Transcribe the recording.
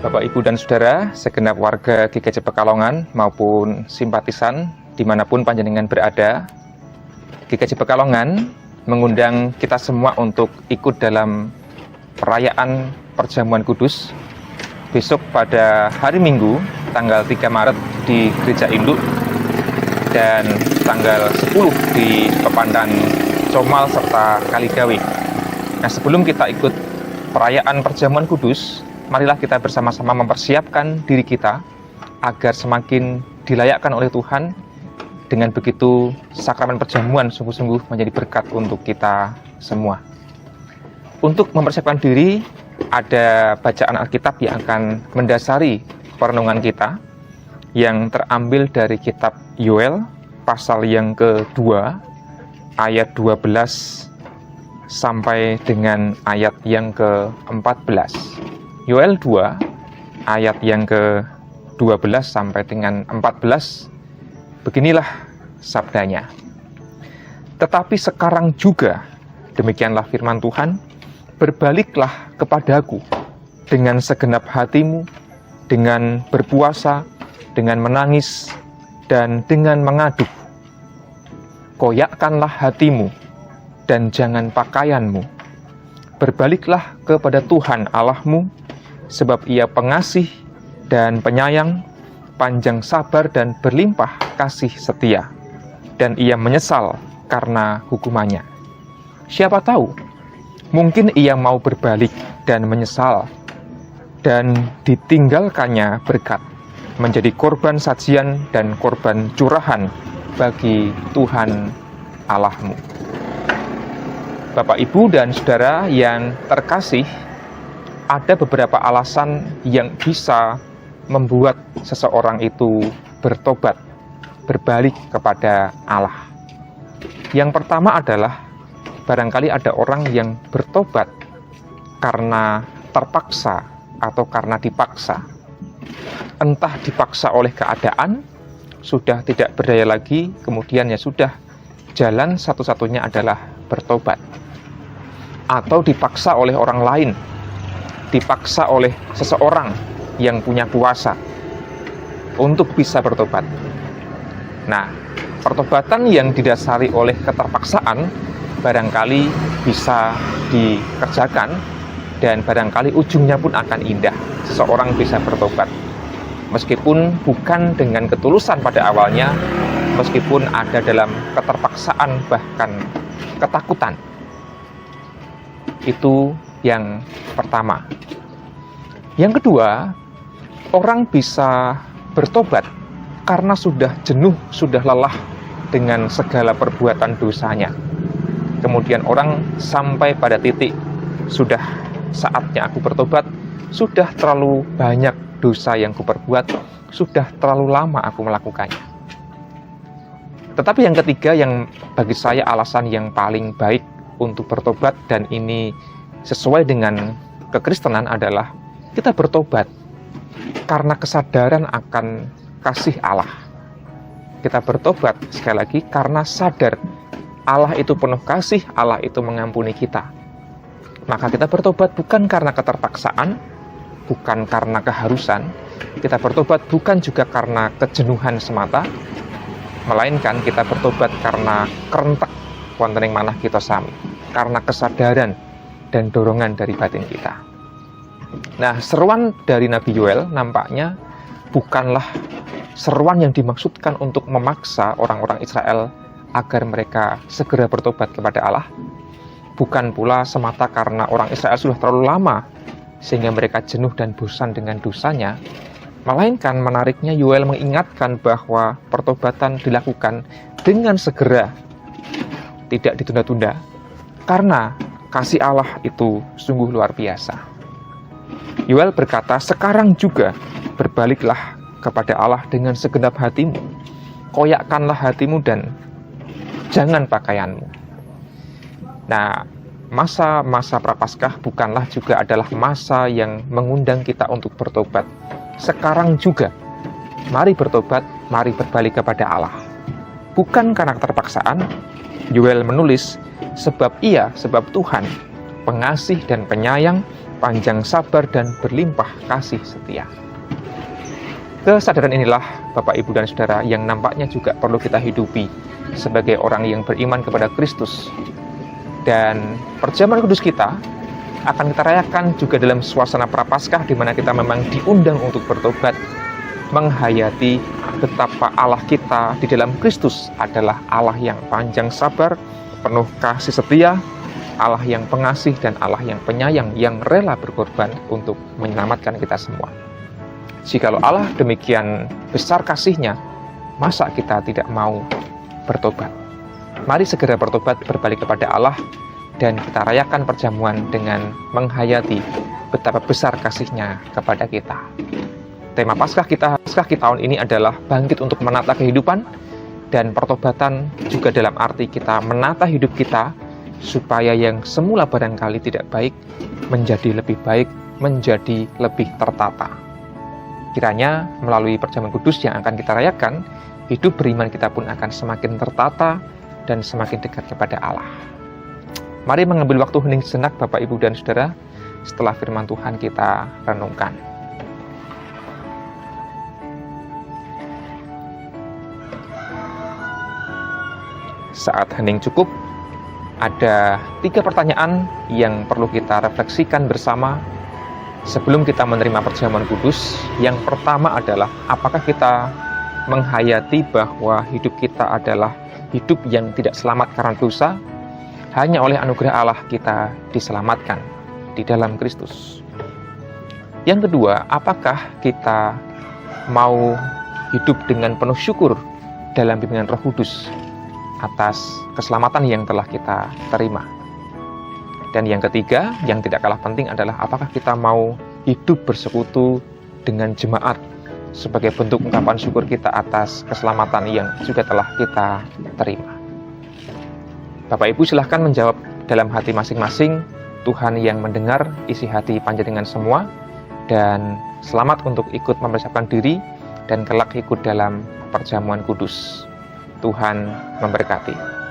Bapak, Ibu, dan Saudara, segenap warga GKJ Pekalongan maupun simpatisan dimanapun panjenengan berada, GKJ Pekalongan mengundang kita semua untuk ikut dalam perayaan Perjamuan Kudus besok pada hari Minggu tanggal 3 Maret di Gereja Induk dan tanggal 10 di Pepandan Comal serta Kaligawe. Nah, sebelum kita ikut perayaan Perjamuan Kudus, marilah kita bersama-sama mempersiapkan diri kita agar semakin dilayakkan oleh Tuhan. Dengan begitu, sakramen perjamuan sungguh-sungguh menjadi berkat untuk kita semua. Untuk mempersiapkan diri, ada bacaan Alkitab yang akan mendasari perenungan kita, yang terambil dari kitab Yoel, pasal yang kedua, ayat 12 sampai dengan ayat yang ke-14. Yoel 2, ayat yang ke-12 sampai dengan 14, beginilah sabdanya. Tetapi sekarang juga, demikianlah firman Tuhan, berbaliklah kepadaku dengan segenap hatimu, dengan berpuasa, dengan menangis, dan dengan mengaduk. Koyakkanlah hatimu, dan jangan pakaianmu. Berbaliklah kepada Tuhan Allahmu, sebab Ia pengasih dan penyayang, panjang sabar dan berlimpah kasih setia, dan Ia menyesal karena hukumannya. Siapa tahu, mungkin Ia mau berbalik dan menyesal, dan ditinggalkannya berkat, menjadi korban sajian dan korban curahan bagi Tuhan Allahmu. Bapak, Ibu, dan Saudara yang terkasih, ada beberapa alasan yang bisa membuat seseorang itu bertobat, berbalik kepada Allah. Yang pertama adalah, barangkali ada orang yang bertobat karena terpaksa atau karena dipaksa. Entah dipaksa oleh keadaan, sudah tidak berdaya lagi, kemudian ya sudah, jalan satu-satunya adalah bertobat. Atau dipaksa oleh orang lain, dipaksa oleh seseorang yang punya kuasa untuk bisa bertobat. Nah, pertobatan yang didasari oleh keterpaksaan barangkali bisa dikerjakan dan barangkali ujungnya pun akan indah. Seseorang bisa bertobat meskipun bukan dengan ketulusan pada awalnya, meskipun ada dalam keterpaksaan bahkan ketakutan. Itu yang pertama. Yang kedua, orang bisa bertobat karena sudah jenuh, sudah lelah dengan segala perbuatan dosanya. Kemudian orang sampai pada titik, sudah saatnya aku bertobat, sudah terlalu banyak dosa yang kuperbuat, sudah terlalu lama aku melakukannya. Tetapi yang ketiga, yang bagi saya alasan yang paling baik untuk bertobat, dan ini sesuai dengan kekristenan, adalah kita bertobat karena kesadaran akan kasih Allah. Kita bertobat, sekali lagi, karena sadar Allah itu penuh kasih, Allah itu mengampuni kita. Maka kita bertobat bukan karena keterpaksaan, bukan karena keharusan. Kita bertobat bukan juga karena kejenuhan semata, melainkan kita bertobat karena kerentak wonten ing manah kita sami, karena kesadaran dan dorongan dari batin kita. Nah, seruan dari Nabi Yoel nampaknya bukanlah seruan yang dimaksudkan untuk memaksa orang-orang Israel agar mereka segera bertobat kepada Allah. Bukan pula semata karena orang Israel sudah terlalu lama sehingga mereka jenuh dan bosan dengan dosanya. Melainkan menariknya Yoel mengingatkan bahwa pertobatan dilakukan dengan segera, tidak ditunda-tunda, karena kasih Allah itu sungguh luar biasa. Yoel berkata, sekarang juga berbaliklah kepada Allah dengan segenap hatimu, koyakkanlah hatimu dan jangan pakaianmu. Nah, masa-masa Prapaskah bukanlah juga adalah masa yang mengundang kita untuk bertobat. Sekarang juga, mari bertobat, mari berbalik kepada Allah. Bukan karena keterpaksaan, Yoel menulis, sebab Tuhan, pengasih dan penyayang, panjang sabar dan berlimpah kasih setia. Kesadaran inilah Bapak, Ibu, dan Saudara yang nampaknya juga perlu kita hidupi sebagai orang yang beriman kepada Kristus. Dan perjamuan kudus kita akan kita rayakan juga dalam suasana Prapaskah, di mana kita memang diundang untuk bertobat, menghayati betapa Allah kita di dalam Kristus adalah Allah yang panjang sabar, penuh kasih setia, Allah yang pengasih dan Allah yang penyayang, yang rela berkorban untuk menyelamatkan kita semua. Jikalau Allah demikian besar kasih-Nya, masa kita tidak mau bertobat? Mari segera bertobat, berbalik kepada Allah, dan kita rayakan perjamuan dengan menghayati betapa besar kasih-Nya kepada kita. Tema Paskah kita tahun ini adalah bangkit untuk menata kehidupan, dan pertobatan juga dalam arti kita menata hidup kita supaya yang semula barangkali tidak baik menjadi lebih baik, menjadi lebih tertata. Kiranya melalui perjamuan kudus yang akan kita rayakan, hidup beriman kita pun akan semakin tertata dan semakin dekat kepada Allah. Mari mengambil waktu hening sejenak Bapak, Ibu, dan Saudara setelah firman Tuhan kita renungkan. Saat hening cukup, ada 3 pertanyaan yang perlu kita refleksikan bersama sebelum kita menerima perjamuan kudus. Yang pertama adalah, apakah kita menghayati bahwa hidup kita adalah hidup yang tidak selamat karena dosa? Hanya oleh anugerah Allah kita diselamatkan di dalam Kristus. Yang kedua, apakah kita mau hidup dengan penuh syukur dalam bimbingan Roh Kudus atas keselamatan yang telah kita terima? Dan yang ketiga, yang tidak kalah penting adalah, apakah kita mau hidup bersekutu dengan jemaat sebagai bentuk ungkapan syukur kita atas keselamatan yang juga telah kita terima? Bapak, Ibu, silahkan menjawab dalam hati masing-masing. Tuhan yang mendengar isi hati panjenengan semua, dan selamat untuk ikut mempersiapkan diri dan kelak ikut dalam perjamuan kudus. Tuhan memberkati.